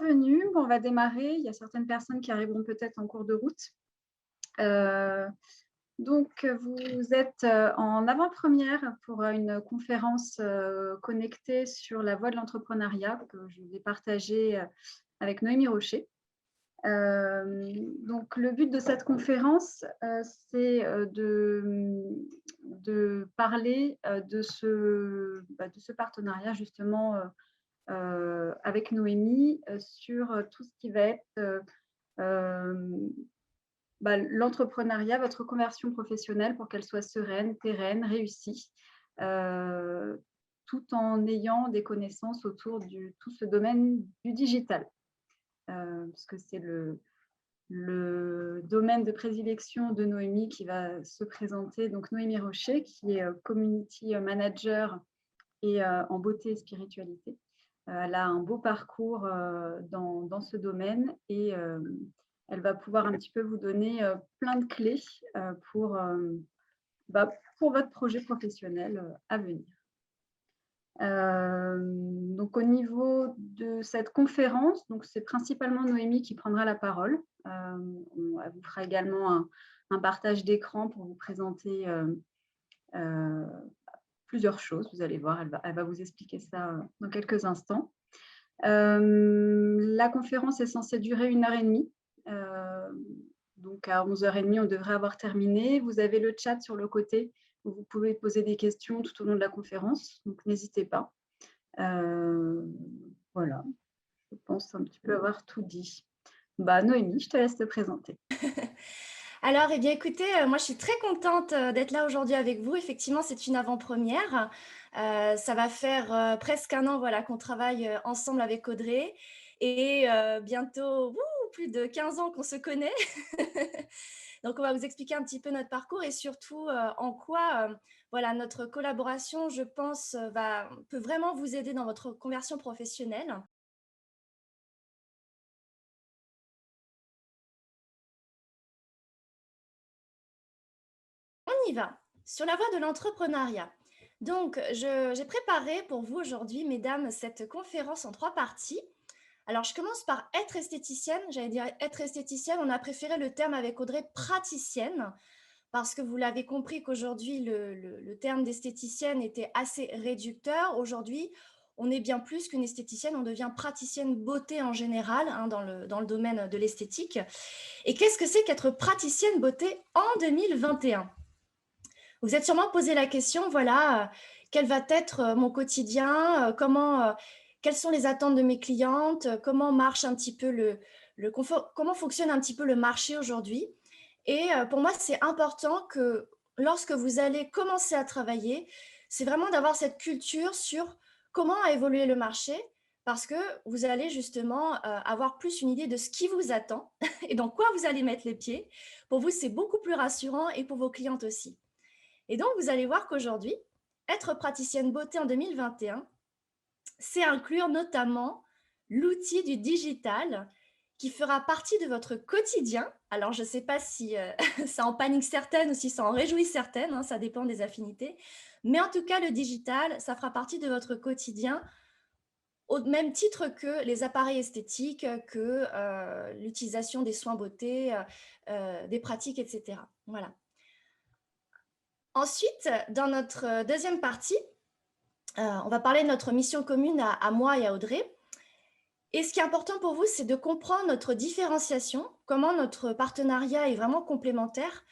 bienvenue. Bon, on va démarrer. Il y a certaines personnes qui arriveront peut-être en cours de route. Vous êtes en avant-première pour une conférence connectée sur la voie de l'entrepreneuriat que je vais partager avec Noémie Rocher. Le but de cette conférence, c'est de parler de ce partenariat justement avec Noémie sur tout ce qui va être l'entrepreneuriat, votre conversion professionnelle pour qu'elle soit sereine, pérenne, réussie, tout en ayant des connaissances autour de tout ce domaine du digital, parce que c'est le domaine de prédilection de Noémie qui va se présenter. Donc Noémie Rocher, qui est community manager et en beauté et spiritualité. Elle a un beau parcours dans ce domaine et elle va pouvoir un petit peu vous donner plein de clés pour votre projet professionnel à venir. Donc au niveau de cette conférence, c'est principalement Noémie qui prendra la parole. Elle vous fera également un partage d'écran pour vous présenter plusieurs choses. Vous allez voir, elle va vous expliquer ça dans quelques instants. La conférence est censée durer 1h30. Donc à 11h30, on devrait avoir terminé. Vous avez le chat sur le côté où vous pouvez poser des questions tout au long de la conférence. Donc n'hésitez pas. Voilà, je pense un petit peu avoir tout dit. Noémie, je te laisse te présenter. Alors, eh bien, écoutez, moi, je suis très contente d'être là aujourd'hui avec vous. Effectivement, c'est une avant-première. Ça va faire presque un an qu'on travaille ensemble avec Audrey. Et bientôt, plus de 15 ans qu'on se connaît. Donc, on va vous expliquer un petit peu notre parcours et surtout en quoi notre collaboration, je pense, peut vraiment vous aider dans votre conversion professionnelle. On y va, sur la voie de l'entrepreneuriat. Donc, j'ai préparé pour vous aujourd'hui, mesdames, cette conférence en 3 parties. Alors, je commence par être esthéticienne. J'allais dire être esthéticienne, on a préféré le terme avec Audrey praticienne, parce que vous l'avez compris qu'aujourd'hui, le terme d'esthéticienne était assez réducteur. Aujourd'hui, on est bien plus qu'une esthéticienne, on devient praticienne beauté en général dans le domaine de l'esthétique. Et qu'est-ce que c'est qu'être praticienne beauté en 2021 ? Vous êtes sûrement posé la question, quel va être mon quotidien, quelles sont les attentes de mes clientes, comment marche un petit peu comment fonctionne un petit peu le marché aujourd'hui. Et pour moi, c'est important que lorsque vous allez commencer à travailler, c'est vraiment d'avoir cette culture sur comment a évolué le marché, parce que vous allez justement avoir plus une idée de ce qui vous attend et dans quoi vous allez mettre les pieds. Pour vous, c'est beaucoup plus rassurant et pour vos clientes aussi. Et donc, vous allez voir qu'aujourd'hui, être praticienne beauté en 2021, c'est inclure notamment l'outil du digital qui fera partie de votre quotidien. Alors, je ne sais pas si ça en panique certaines ou si ça en réjouit certaines, ça dépend des affinités. Mais en tout cas, le digital, ça fera partie de votre quotidien au même titre que les appareils esthétiques, que l'utilisation des soins beauté, des pratiques, etc. Voilà. Ensuite, dans notre deuxième partie, on va parler de notre mission commune à moi et à Audrey. Et ce qui est important pour vous, c'est de comprendre notre différenciation, comment notre partenariat est vraiment complémentaire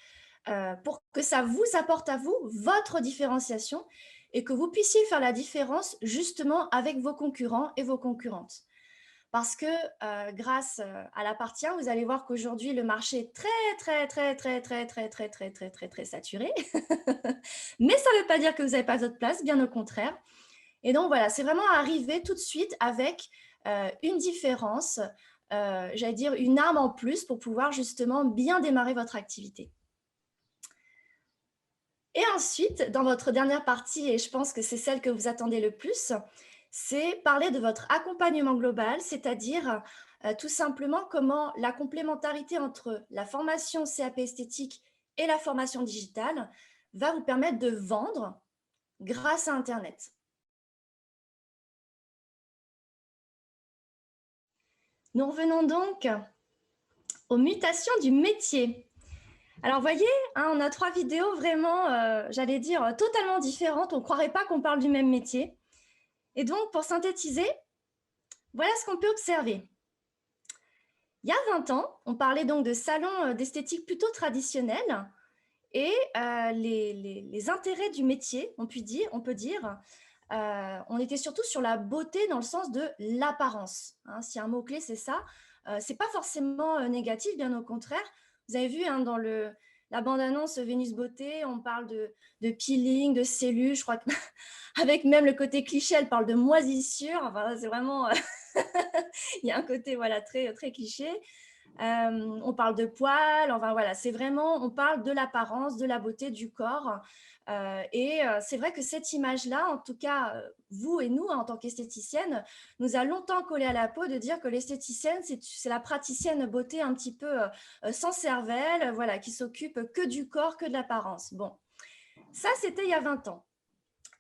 pour que ça vous apporte à vous votre différenciation et que vous puissiez faire la différence justement avec vos concurrents et vos concurrentes. Parce que grâce à la partie 1, vous allez voir qu'aujourd'hui, le marché est très saturé. Mais ça ne veut pas dire que vous n'avez pas votre place, bien au contraire. Et donc, voilà, c'est vraiment arriver tout de suite avec une différence, j'allais dire une arme en plus pour pouvoir justement bien démarrer votre activité. Et ensuite, dans votre dernière partie, et je pense que c'est celle que vous attendez le plus, c'est parler de votre accompagnement global, c'est-à-dire tout simplement comment la complémentarité entre la formation CAP esthétique et la formation digitale va vous permettre de vendre grâce à Internet. Nous revenons donc aux mutations du métier. Alors, vous voyez, on a 3 vidéos vraiment, j'allais dire, totalement différentes. On ne croirait pas qu'on parle du même métier. Et donc, pour synthétiser, voilà ce qu'on peut observer. Il y a 20 ans, on parlait donc de salons d'esthétique plutôt traditionnels et les intérêts du métier, on peut dire, on était surtout sur la beauté dans le sens de l'apparence. Si un mot-clé, c'est ça. Ce n'est pas forcément négatif, bien au contraire. Vous avez vu dans la bande-annonce Vénus Beauté, on parle de peeling, de cellules. Je crois qu'avec même le côté cliché, elle parle de moisissure. Enfin, c'est vraiment... il y a un côté très, très cliché. On parle de poils. Enfin, voilà, c'est vraiment... On parle de l'apparence, de la beauté du corps. C'est vrai que cette image-là, en tout cas, vous et nous, en tant qu'esthéticienne, nous a longtemps collé à la peau de dire que l'esthéticienne, c'est la praticienne beauté un petit peu sans cervelle, voilà, qui s'occupe que du corps, que de l'apparence. Bon, ça, c'était il y a 20 ans.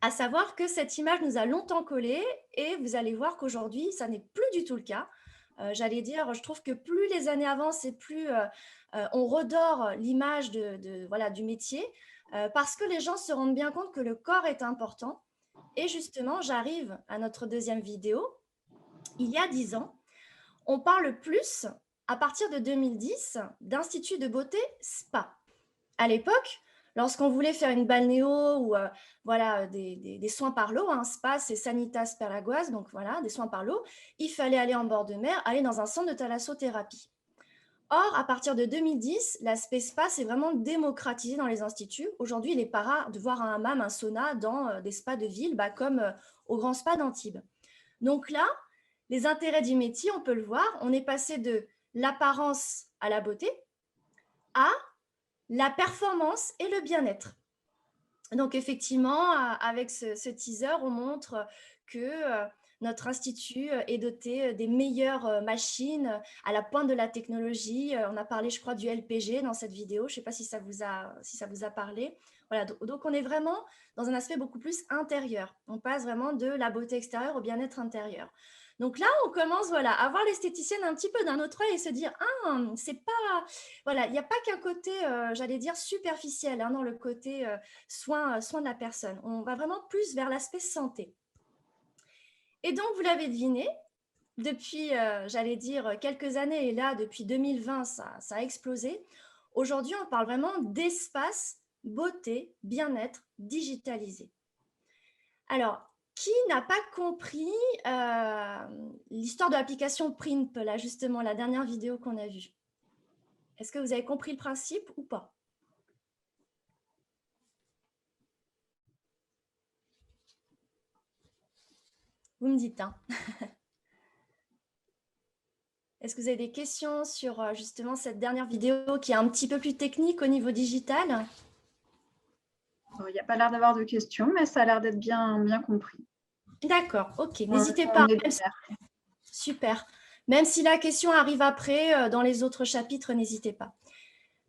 À savoir que cette image nous a longtemps collé et vous allez voir qu'aujourd'hui, ça n'est plus du tout le cas. J'allais dire, je trouve que plus les années avancent et plus on redore l'image du métier, parce que les gens se rendent bien compte que le corps est important. Et justement, j'arrive à notre deuxième vidéo. Il y a 10 ans, on parle plus, à partir de 2010, d'instituts de beauté spa. À l'époque, lorsqu'on voulait faire une balnéo ou des soins par l'eau, spa, c'est Sanitas Pelagoas, donc voilà, des soins par l'eau, il fallait aller en bord de mer, aller dans un centre de thalassothérapie. Or, à partir de 2010, l'aspect spa s'est vraiment démocratisé dans les instituts. Aujourd'hui, il n'est pas rare de voir un hammam, un sauna dans des spas de ville, comme au Grand Spa d'Antibes. Donc là, les intérêts du métier, on peut le voir, on est passé de l'apparence à la beauté à la performance et le bien-être. Donc effectivement, avec ce teaser, on montre que notre institut est doté des meilleures machines à la pointe de la technologie. On a parlé, je crois, du LPG dans cette vidéo. Je ne sais pas si ça vous a parlé. Voilà, donc on est vraiment dans un aspect beaucoup plus intérieur. On passe vraiment de la beauté extérieure au bien-être intérieur. Donc là, on commence à voir l'esthéticienne un petit peu d'un autre œil et se dire, c'est pas, il n'y a pas qu'un côté, j'allais dire, superficiel dans le côté soin de la personne. On va vraiment plus vers l'aspect santé. Et donc, vous l'avez deviné, depuis, j'allais dire, quelques années, et là, depuis 2020, ça a explosé. Aujourd'hui, on parle vraiment d'espace, beauté, bien-être digitalisé. Alors, qui n'a pas compris l'histoire de l'application Primp, là, justement, la dernière vidéo qu'on a vue? Est-ce que vous avez compris le principe ou pas? Vous me dites. Est-ce que vous avez des questions sur justement cette dernière vidéo qui est un petit peu plus technique au niveau digital? Il n'y a pas l'air d'avoir de questions, mais ça a l'air d'être bien compris. D'accord, ok. N'hésitez pas. Super. Même si la question arrive après, dans les autres chapitres, n'hésitez pas.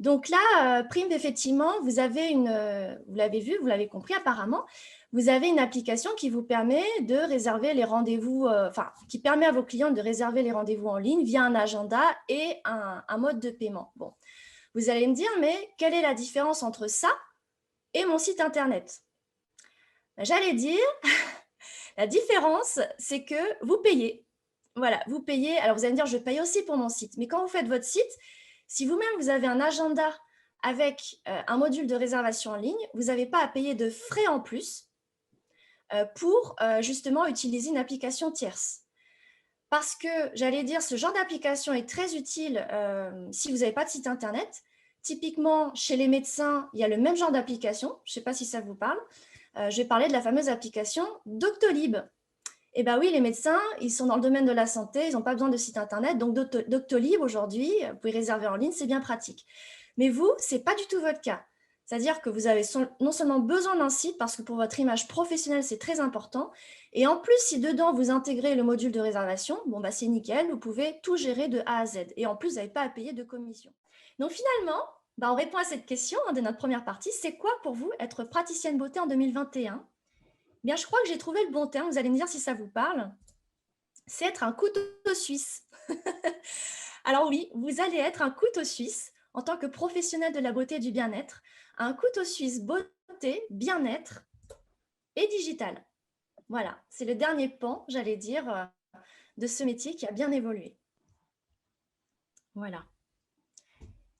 Donc là, Primp, effectivement, vous avez vous l'avez vu, vous l'avez compris apparemment, vous avez une application qui vous permet de réserver les rendez-vous, qui permet à vos clients de réserver les rendez-vous en ligne via un agenda et un mode de paiement. Bon, vous allez me dire, mais quelle est la différence entre ça et mon site internet? J'allais dire, la différence, c'est que vous payez. Voilà, vous payez. Alors, vous allez me dire, je paye aussi pour mon site. Mais quand vous faites votre site, si vous-même, vous avez un agenda avec un module de réservation en ligne, vous n'avez pas à payer de frais en plus pour justement utiliser une application tierce. Parce que, j'allais dire, ce genre d'application est très utile si vous n'avez pas de site internet. Typiquement, chez les médecins, il y a le même genre d'application. Je ne sais pas si ça vous parle. Je vais parler de la fameuse application Doctolib. Eh bien oui, les médecins, ils sont dans le domaine de la santé, ils n'ont pas besoin de site internet. Donc, Doctolib, aujourd'hui, vous pouvez réserver en ligne, c'est bien pratique. Mais vous, ce n'est pas du tout votre cas. C'est-à-dire que vous avez non seulement besoin d'un site, parce que pour votre image professionnelle, c'est très important. Et en plus, si dedans, vous intégrez le module de réservation, c'est nickel, vous pouvez tout gérer de A à Z. Et en plus, vous n'avez pas à payer de commission. Donc finalement, on répond à cette question de notre première partie. C'est quoi pour vous être praticienne beauté en 2021 ? Bien, je crois que j'ai trouvé le bon terme. Vous allez me dire si ça vous parle. C'est être un couteau suisse. Alors oui, vous allez être un couteau suisse en tant que professionnel de la beauté et du bien-être, un couteau suisse beauté, bien-être et digital. Voilà, c'est le dernier pan, j'allais dire, de ce métier qui a bien évolué. Voilà.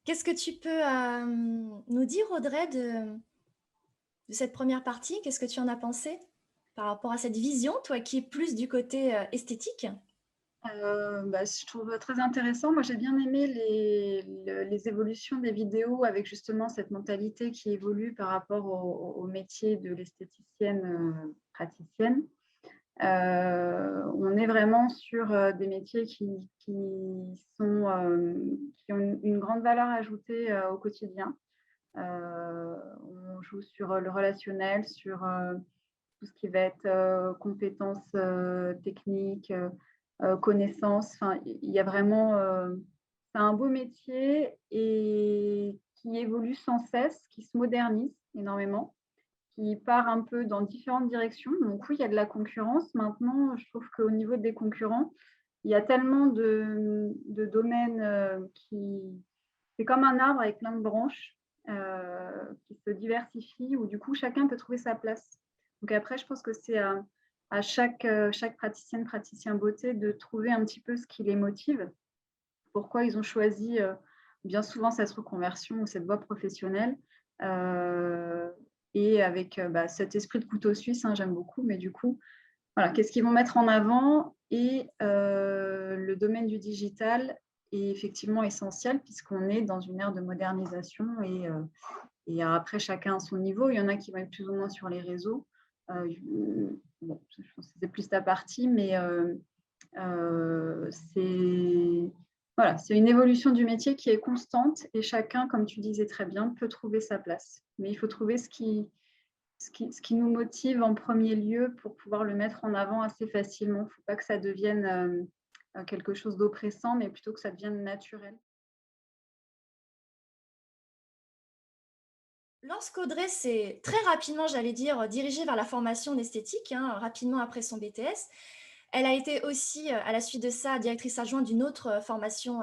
Qu'est-ce que tu peux nous dire, Audrey, de cette première partie? Qu'est-ce que tu en as pensé par rapport à cette vision, toi qui es plus du côté esthétique? Je trouve très intéressant. Moi, j'ai bien aimé les évolutions des vidéos avec justement cette mentalité qui évolue par rapport au métier de l'esthéticienne praticienne. On est vraiment sur des métiers qui ont une grande valeur ajoutée au quotidien. On joue sur le relationnel, sur tout ce qui va être compétences techniques, connaissances. Enfin, il y a vraiment, c'est un beau métier et qui évolue sans cesse, qui se modernise énormément, qui part un peu dans différentes directions. Donc oui, il y a de la concurrence. Maintenant, je trouve qu'au niveau des concurrents, il y a tellement de domaines qui... C'est comme un arbre avec plein de branches qui se diversifient, où du coup, chacun peut trouver sa place. Donc après, je pense que c'est à chaque praticienne, praticien beauté de trouver un petit peu ce qui les motive, pourquoi ils ont choisi, bien souvent, cette reconversion ou cette voie professionnelle. Et avec cet esprit de couteau suisse, hein, j'aime beaucoup, mais du coup, voilà, qu'est-ce qu'ils vont mettre en avant? Et le domaine du digital est effectivement essentiel puisqu'on est dans une ère de modernisation et après, chacun à son niveau. Il y en a qui vont être plus ou moins sur les réseaux. Bon, je pense que c'est plus ta partie, mais voilà, c'est une évolution du métier qui est constante et chacun, comme tu disais très bien, peut trouver sa place. Mais il faut trouver ce qui nous motive en premier lieu pour pouvoir le mettre en avant assez facilement. Il ne faut pas que ça devienne quelque chose d'oppressant, mais plutôt que ça devienne naturel. Lorsqu'Audrey s'est très rapidement, j'allais dire, dirigée vers la formation d'esthétique, hein, rapidement après son BTS, elle a été aussi, à la suite de ça, directrice adjointe d'une autre formation,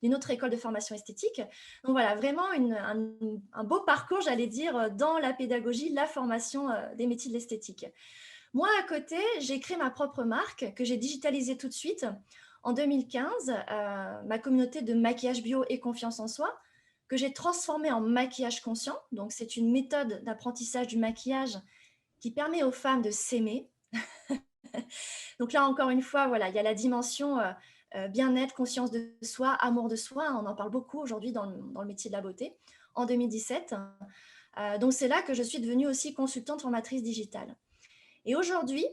d'une autre école de formation esthétique. Donc voilà, vraiment un beau parcours, j'allais dire, dans la pédagogie, la formation des métiers de l'esthétique. Moi, à côté, j'ai créé ma propre marque que j'ai digitalisée tout de suite en 2015, ma communauté de maquillage bio et confiance en soi, que j'ai transformée en maquillage conscient. Donc, c'est une méthode d'apprentissage du maquillage qui permet aux femmes de s'aimer. Donc là, encore une fois, voilà, il y a la dimension bien-être, conscience de soi, amour de soi. On en parle beaucoup aujourd'hui dans le métier de la beauté, en 2017. Donc c'est là que je suis devenue aussi consultante formatrice digitale. Et aujourd'hui,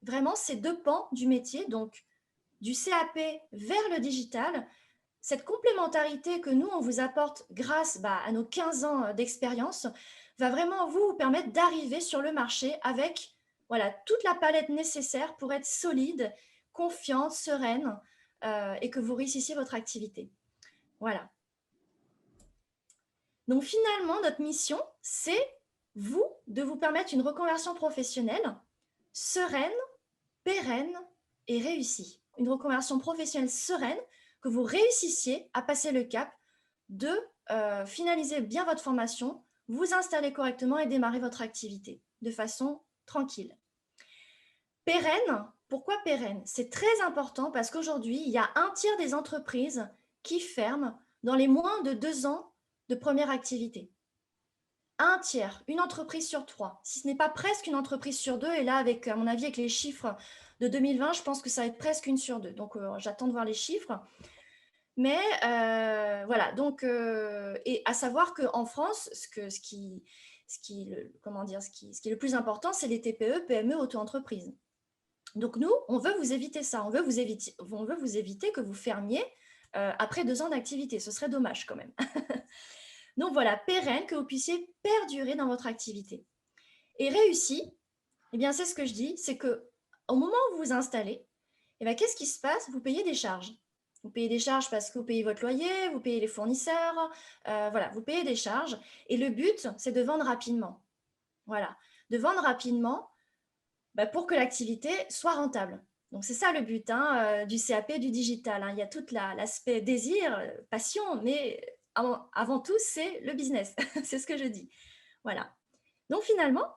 vraiment, ces deux pans du métier, donc du CAP vers le digital, cette complémentarité que nous, on vous apporte grâce à nos 15 ans d'expérience, va vraiment vous permettre d'arriver sur le marché avec voilà, toute la palette nécessaire pour être solide, confiante, sereine et que vous réussissiez votre activité. Voilà. Donc finalement, notre mission, c'est vous, de vous permettre une reconversion professionnelle sereine, pérenne et réussie. Une reconversion professionnelle sereine, que vous réussissiez à passer le cap de finaliser bien votre formation, vous installer correctement et démarrer votre activité de façon tranquille. Pérenne, pourquoi pérenne? C'est très important parce qu'aujourd'hui, il y a un tiers des entreprises qui ferment dans les moins de 2 ans de première activité. Un tiers, une entreprise sur 3, si ce n'est pas presque une entreprise sur 2. Et là, avec, à mon avis, avec les chiffres de 2020, je pense que ça va être presque une sur 2. Donc, j'attends de voir les chiffres. Mais voilà, donc, et à savoir qu'en France, ce qui est le plus important, c'est les TPE, PME, auto-entreprises. Donc nous, on veut vous éviter ça. On veut vous éviter que vous fermiez après 2 ans d'activité. Ce serait dommage quand même. Donc voilà, pérenne, que vous puissiez perdurer dans votre activité. Et réussi, eh bien c'est ce que je dis, c'est qu'au moment où vous vous installez, eh bien, qu'est-ce qui se passe? Vous payez des charges. Vous payez des charges parce que vous payez votre loyer, vous payez les fournisseurs, voilà, vous payez des charges. Et le but, c'est de vendre rapidement. Voilà, de vendre rapidement pour que l'activité soit rentable. Donc, c'est ça le but hein, du CAP, du digital. Hein. Il y a tout l'aspect désir, passion, mais avant tout, c'est le business. C'est ce que je dis. Voilà. Donc, finalement,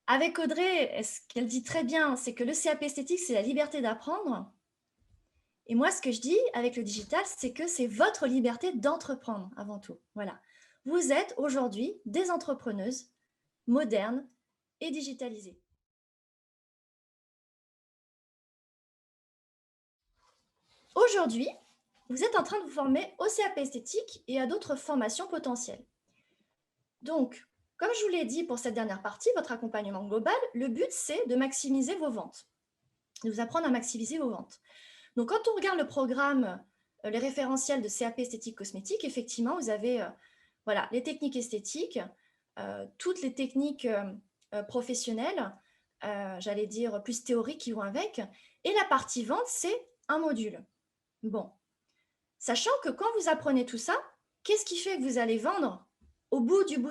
avec Audrey, ce qu'elle dit très bien, c'est que le CAP esthétique, c'est la liberté d'apprendre. Et moi, ce que je dis avec le digital, c'est que c'est votre liberté d'entreprendre avant tout. Voilà. Vous êtes aujourd'hui des entrepreneuses modernes et digitalisées. Aujourd'hui, vous êtes en train de vous former au CAP esthétique et à d'autres formations potentielles. Donc, comme je vous l'ai dit pour cette dernière partie, votre accompagnement global, le but, c'est de maximiser vos ventes, de vous apprendre à maximiser vos ventes. Donc, quand on regarde le programme, les référentiels de CAP esthétique cosmétique, effectivement, vous avez voilà, les techniques esthétiques, toutes les techniques professionnelles, j'allais dire plus théoriques qui vont avec, et la partie vente, c'est un module. Bon, sachant que quand vous apprenez tout ça, qu'est-ce qui fait que vous allez vendre au bout du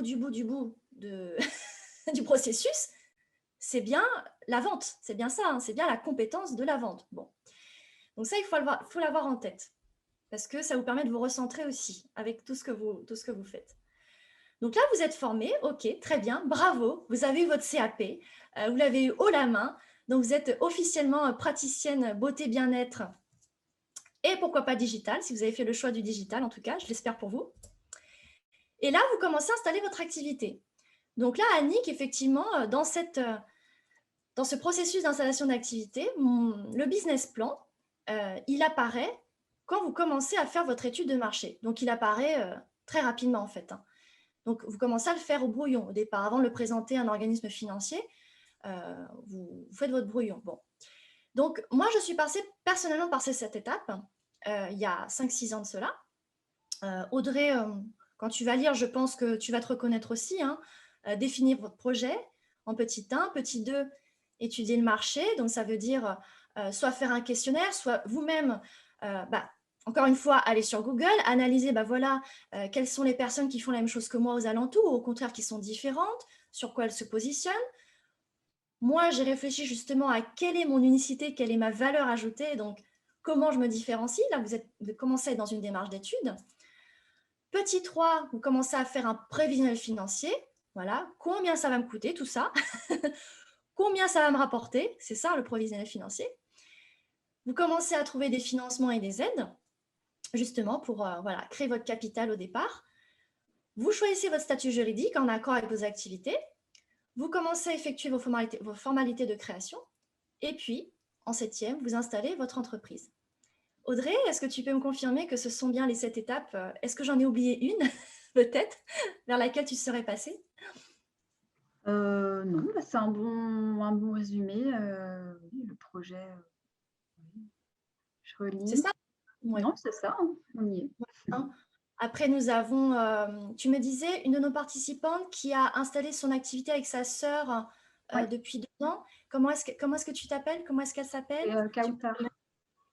processus? C'est bien la vente, c'est bien ça, hein, c'est bien la compétence de la vente. Bon. Donc ça, il faut l'avoir en tête, parce que ça vous permet de vous recentrer aussi avec tout ce que vous faites. Donc là, vous êtes formé, ok, très bien, bravo, vous avez eu votre CAP, vous l'avez eu haut la main, donc vous êtes officiellement praticienne beauté bien-être et pourquoi pas digital, si vous avez fait le choix du digital en tout cas, je l'espère pour vous. Et là, vous commencez à installer votre activité. Donc là, Annick, effectivement, dans ce processus d'installation d'activité, le business plan, il apparaît quand vous commencez à faire votre étude de marché. Donc, il apparaît très rapidement, en fait. Hein. Donc, vous commencez à le faire au brouillon au départ. Avant de le présenter à un organisme financier, vous faites votre brouillon. Bon. Donc, moi, je suis passée personnellement par cette étape, il y a 5-6 ans de cela. Audrey, quand tu vas lire, je pense que tu vas te reconnaître aussi. Hein, définir votre projet en petit 1, petit 2, étudier le marché. Donc, ça veut dire soit faire un questionnaire, soit vous-même, encore une fois, aller sur Google, analyser, voilà, quelles sont les personnes qui font la même chose que moi aux alentours, ou au contraire qui sont différentes, sur quoi elles se positionnent. Moi, j'ai réfléchi justement à quelle est mon unicité, quelle est ma valeur ajoutée, donc comment je me différencie. Là, vous commencez à être dans une démarche d'étude. Petit 3, vous commencez à faire un prévisionnel financier. Voilà, combien ça va me coûter, tout ça. Combien ça va me rapporter, c'est ça le prévisionnel financier. Vous commencez à trouver des financements et des aides, justement pour voilà, créer votre capital au départ. Vous choisissez votre statut juridique en accord avec vos activités. Vous commencez à effectuer vos formalités de création. Et puis, en 7e, vous installez votre entreprise. Audrey, est-ce que tu peux me confirmer que ce sont bien les 7 étapes? Est-ce que j'en ai oublié une, peut-être, vers laquelle tu serais passée? Non, c'est un bon résumé. Oui, le projet, je relis. C'est ça? Ouais. Non, c'est ça, hein, on y est. Hein. Après, nous avons, tu me disais, une de nos participantes qui a installé son activité avec sa sœur depuis 2 ans. Comment est-ce que tu t'appelles? Comment est-ce qu'elle s'appelle? Kamtar.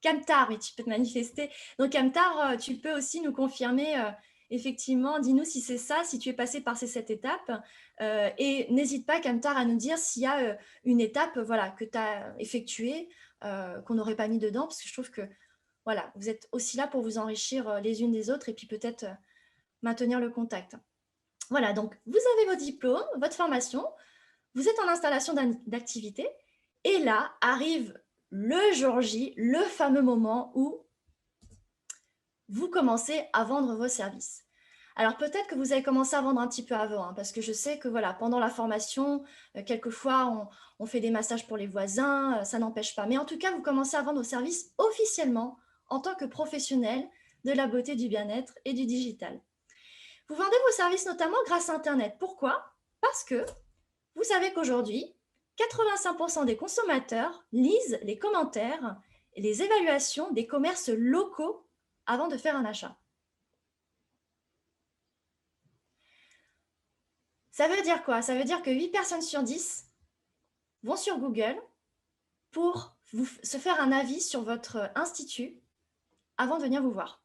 Kamtar, oui, tu peux te manifester. Donc, Kamtar, tu peux aussi nous confirmer, effectivement, dis-nous si c'est ça, si tu es passé par ces 7 étapes. Et n'hésite pas, Kamtar, à nous dire s'il y a une étape voilà, que tu as effectuée, qu'on n'aurait pas mis dedans, parce que je trouve que voilà, vous êtes aussi là pour vous enrichir les unes des autres et puis peut-être maintenir le contact. Voilà, donc vous avez vos diplômes, votre formation, vous êtes en installation d'activité et là arrive le jour J, le fameux moment où vous commencez à vendre vos services. Alors peut-être que vous avez commencé à vendre un petit peu avant, hein, parce que je sais que voilà, pendant la formation, quelquefois on fait des massages pour les voisins, ça n'empêche pas. Mais en tout cas, vous commencez à vendre vos services officiellement en tant que professionnel de la beauté, du bien-être et du digital. Vous vendez vos services notamment grâce à Internet. Pourquoi? Parce que vous savez qu'aujourd'hui, 85% des consommateurs lisent les commentaires et les évaluations des commerces locaux avant de faire un achat. Ça veut dire quoi? Ça veut dire que 8 personnes sur 10 vont sur Google pour se faire un avis sur votre institut avant de venir vous voir.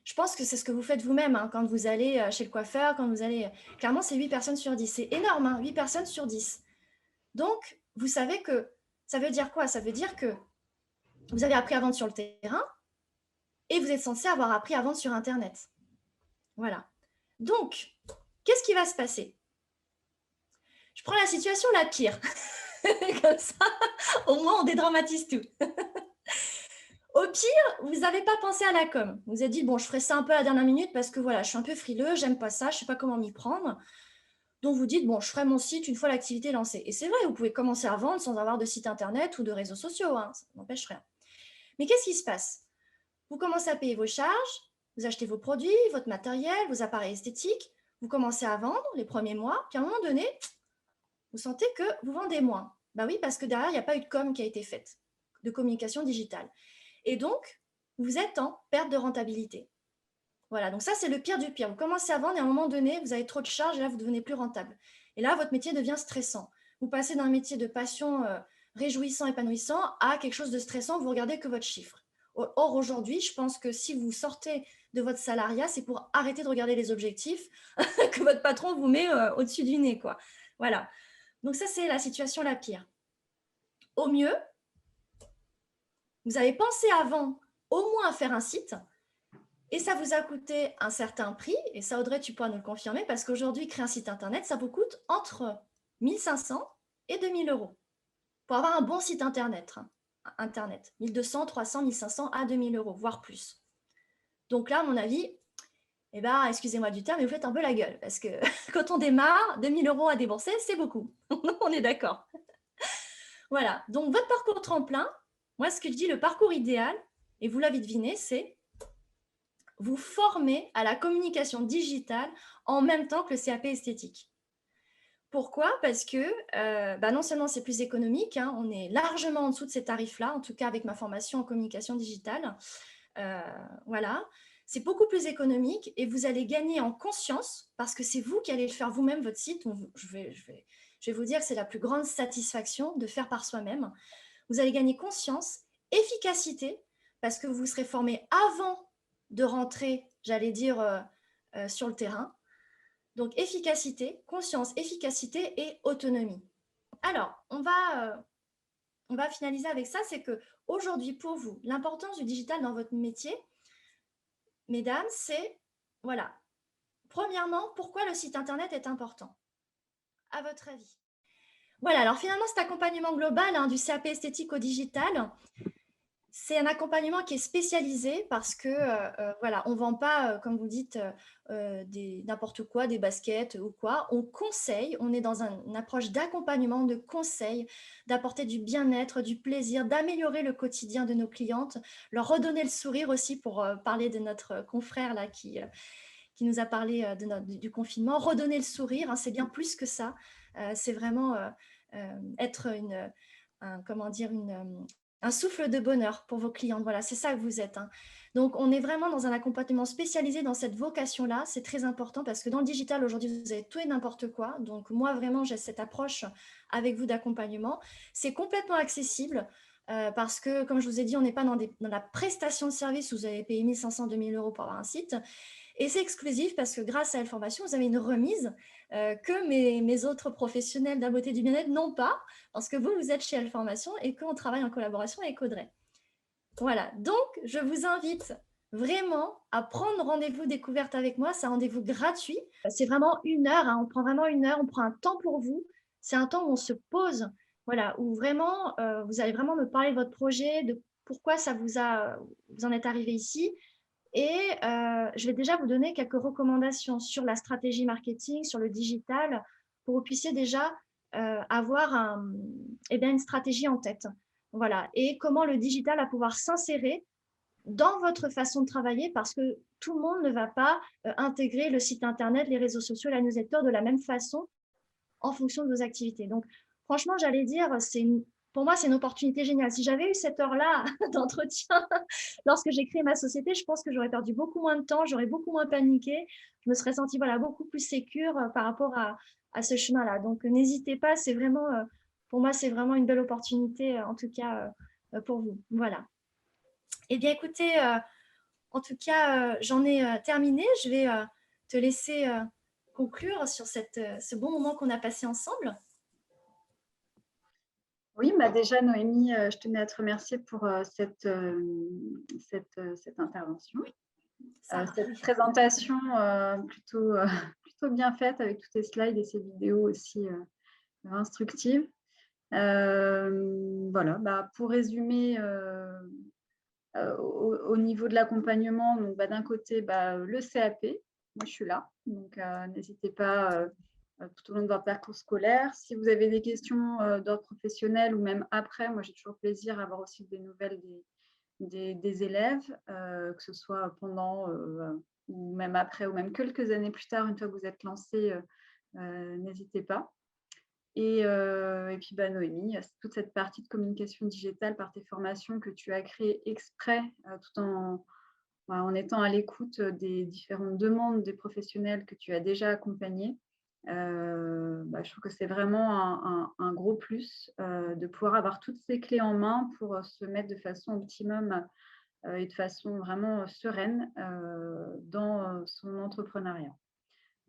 Je pense que c'est ce que vous faites vous-même hein, quand vous allez chez le coiffeur, quand vous allez... Clairement, c'est 8 personnes sur 10. C'est énorme, hein, 8 personnes sur 10. Donc, vous savez que Ça veut dire quoi? Ça veut dire que vous avez appris à vendre sur le terrain et vous êtes censé avoir appris à vendre sur Internet. Voilà. Donc, qu'est-ce qui va se passer? Je prends la situation la pire. Comme ça, au moins, on dédramatise tout. Au pire, vous n'avez pas pensé à la com. Vous vous êtes dit, bon, je ferai ça un peu à la dernière minute parce que voilà, je suis un peu frileux, j'aime pas ça, je sais pas comment m'y prendre. Donc, vous dites, bon, je ferai mon site une fois l'activité lancée. Et c'est vrai, vous pouvez commencer à vendre sans avoir de site internet ou de réseaux sociaux, hein, ça n'empêche rien. Mais qu'est-ce qui se passe? Vous commencez à payer vos charges, vous achetez vos produits, votre matériel, vos appareils esthétiques, vous commencez à vendre les premiers mois, puis à un moment donné, vous sentez que vous vendez moins. Ben oui, parce que derrière, il n'y a pas eu de com qui a été faite, de communication digitale. Et donc, vous êtes en perte de rentabilité. Voilà, donc ça, c'est le pire du pire. Vous commencez à vendre et à un moment donné, vous avez trop de charges et là, vous devenez plus rentable. Et là, votre métier devient stressant. Vous passez d'un métier de passion réjouissant, épanouissant, à quelque chose de stressant, vous regardez que votre chiffre. Or, aujourd'hui, je pense que si vous sortez de votre salariat, c'est pour arrêter de regarder les objectifs que votre patron vous met au-dessus du nez, quoi. Voilà. Donc ça, c'est la situation la pire. Au mieux, vous avez pensé avant au moins à faire un site et ça vous a coûté un certain prix. Et ça, Audrey, tu pourras nous le confirmer parce qu'aujourd'hui, créer un site internet, ça vous coûte entre 1 500 et 2 000 euros pour avoir un bon site internet. 1 200, 300, 1 500 à 2 000 euros, voire plus. Donc là, à mon avis, eh ben, excusez-moi du terme, mais vous faites un peu la gueule parce que quand on démarre, 2 000 euros à débourser, c'est beaucoup. On est d'accord. Voilà, donc votre parcours tremplin, moi ce que je dis, le parcours idéal, et vous l'avez deviné, c'est vous former à la communication digitale en même temps que le CAP esthétique. Pourquoi? Parce que non seulement c'est plus économique, hein, on est largement en dessous de ces tarifs-là, en tout cas avec ma formation en communication digitale. Voilà, c'est beaucoup plus économique et vous allez gagner en conscience parce que c'est vous qui allez le faire vous-même, votre site. Je vais vous dire que c'est la plus grande satisfaction de faire par soi-même. Vous allez gagner conscience, efficacité, parce que vous serez formé avant de rentrer, j'allais dire, sur le terrain. Donc, efficacité, conscience, efficacité et autonomie. Alors, on va finaliser avec ça, c'est qu'aujourd'hui, pour vous, l'importance du digital dans votre métier, mesdames, c'est, voilà, premièrement, pourquoi le site internet est important, à votre avis? Voilà, alors finalement, cet accompagnement global du CAP esthétique au digital, c'est un accompagnement qui est spécialisé parce que, voilà, on ne vend pas, comme vous dites, n'importe quoi, des baskets ou quoi. On conseille, on est dans une approche d'accompagnement, de conseil, d'apporter du bien-être, du plaisir, d'améliorer le quotidien de nos clientes, leur redonner le sourire aussi pour parler de notre confrère là qui nous a parlé du confinement. Redonner le sourire, hein, c'est bien plus que ça. C'est vraiment être un souffle de bonheur pour vos clientes. Voilà, c'est ça que vous êtes. Hein. Donc, on est vraiment dans un accompagnement spécialisé dans cette vocation-là. C'est très important parce que dans le digital, aujourd'hui, vous avez tout et n'importe quoi. Donc, moi, vraiment, j'ai cette approche avec vous d'accompagnement. C'est complètement accessible parce que, comme je vous ai dit, on n'est pas dans la prestation de service où vous allez payer 1 500, 2 000 euros pour avoir un site. Et c'est exclusif parce que grâce à Elle Formation, vous avez une remise que mes autres professionnels de la beauté du bien-être n'ont pas, parce que vous êtes chez Elle Formation et qu'on travaille en collaboration avec Audrey. Voilà, donc je vous invite vraiment à prendre rendez-vous découverte avec moi. C'est un rendez-vous gratuit. C'est vraiment 1 heure, hein. On prend vraiment 1 heure, on prend un temps pour vous. C'est un temps où on se pose, voilà, où vraiment, vous allez vraiment me parler de votre projet, de pourquoi vous en êtes arrivé ici. Et je vais déjà vous donner quelques recommandations sur la stratégie marketing, sur le digital, pour que vous puissiez déjà avoir une stratégie en tête. Voilà. Et comment le digital va pouvoir s'insérer dans votre façon de travailler parce que tout le monde ne va pas intégrer le site internet, les réseaux sociaux, la newsletter de la même façon en fonction de vos activités. Donc, franchement, j'allais dire, pour moi, c'est une opportunité géniale. Si j'avais eu cette heure-là d'entretien lorsque j'ai créé ma société, je pense que j'aurais perdu beaucoup moins de temps, j'aurais beaucoup moins paniqué, je me serais sentie beaucoup plus sécure par rapport à ce chemin-là. Donc, n'hésitez pas, c'est vraiment, pour moi, c'est vraiment une belle opportunité, en tout cas, pour vous. Voilà. Eh bien, écoutez, en tout cas, j'en ai terminé. Je vais te laisser conclure sur ce bon moment qu'on a passé ensemble. Oui, bah déjà, Noémie, je tenais à te remercier pour cette intervention, Oui, Sarah, cette oui. présentation plutôt, plutôt bien faite avec tous tes slides et ces vidéos aussi instructives. Voilà, bah, pour résumer, au niveau de l'accompagnement, donc bah, d'un côté, bah, le CAP, moi je suis là, donc n'hésitez pas tout au long de votre parcours scolaire. Si vous avez des questions d'ordre professionnel ou même après, moi j'ai toujours plaisir à avoir aussi des nouvelles des élèves, que ce soit pendant ou même après ou même quelques années plus tard, une fois que vous êtes lancé, n'hésitez pas. Et puis, bah, Noémie, toute cette partie de communication digitale par tes formations que tu as créées exprès, tout en étant à l'écoute des différentes demandes des professionnels que tu as déjà accompagnés. Bah, je trouve que c'est vraiment un gros plus de pouvoir avoir toutes ces clés en main pour se mettre de façon optimum et de façon vraiment sereine dans son entrepreneuriat.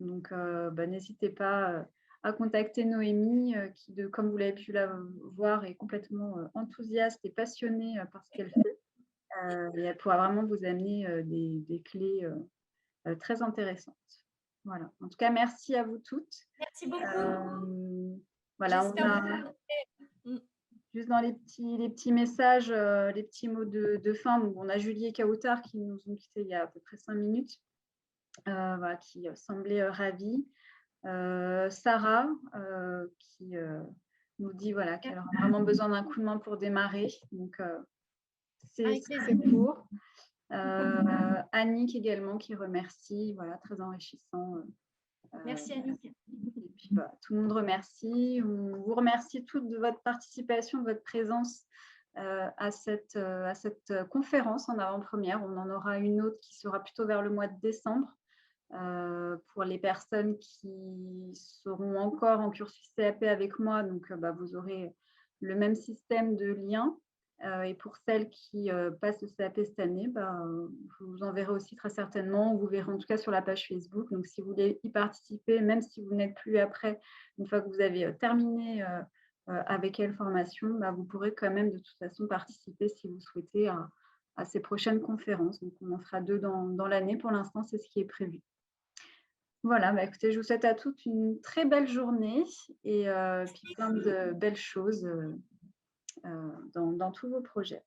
Donc, bah, n'hésitez pas à contacter Noémie, qui, comme vous l'avez pu la voir, est complètement enthousiaste et passionnée par ce qu'elle fait. Et elle pourra vraiment vous amener des clés très intéressantes. Voilà. En tout cas, merci à vous toutes. Merci beaucoup. Voilà, on J'espère a vous. Mm. juste dans les petits messages, les petits mots de fin. Donc, on a Julie et Kautar qui nous ont quittés il y a à peu près 5 minutes, voilà, qui semblaient ravis. Sarah qui nous dit voilà, qu'elle aura vraiment besoin d'un coup de main pour démarrer. Donc, c'est Avec plaisir. pour. Annick également qui remercie, voilà, très enrichissant. Merci Annick. Et puis, bah, tout le monde remercie. On vous remercie toutes de votre participation, de votre présence à cette conférence en avant-première. On en aura une autre qui sera plutôt vers le mois de décembre. Pour les personnes qui seront encore en cursus CAP avec moi, donc bah, vous aurez le même système de lien. Et pour celles qui passent le CAP cette année, bah, je vous enverrai aussi très certainement. Vous verrez en tout cas sur la page Facebook. Donc, si vous voulez y participer, même si vous n'êtes plus après, une fois que vous avez terminé avec elle formation, bah, vous pourrez quand même de toute façon participer si vous souhaitez à ces prochaines conférences. Donc, on en fera 2 dans l'année. Pour l'instant, c'est ce qui est prévu. Voilà, bah, écoutez, je vous souhaite à toutes une très belle journée et puis plein de belles choses dans tous vos projets.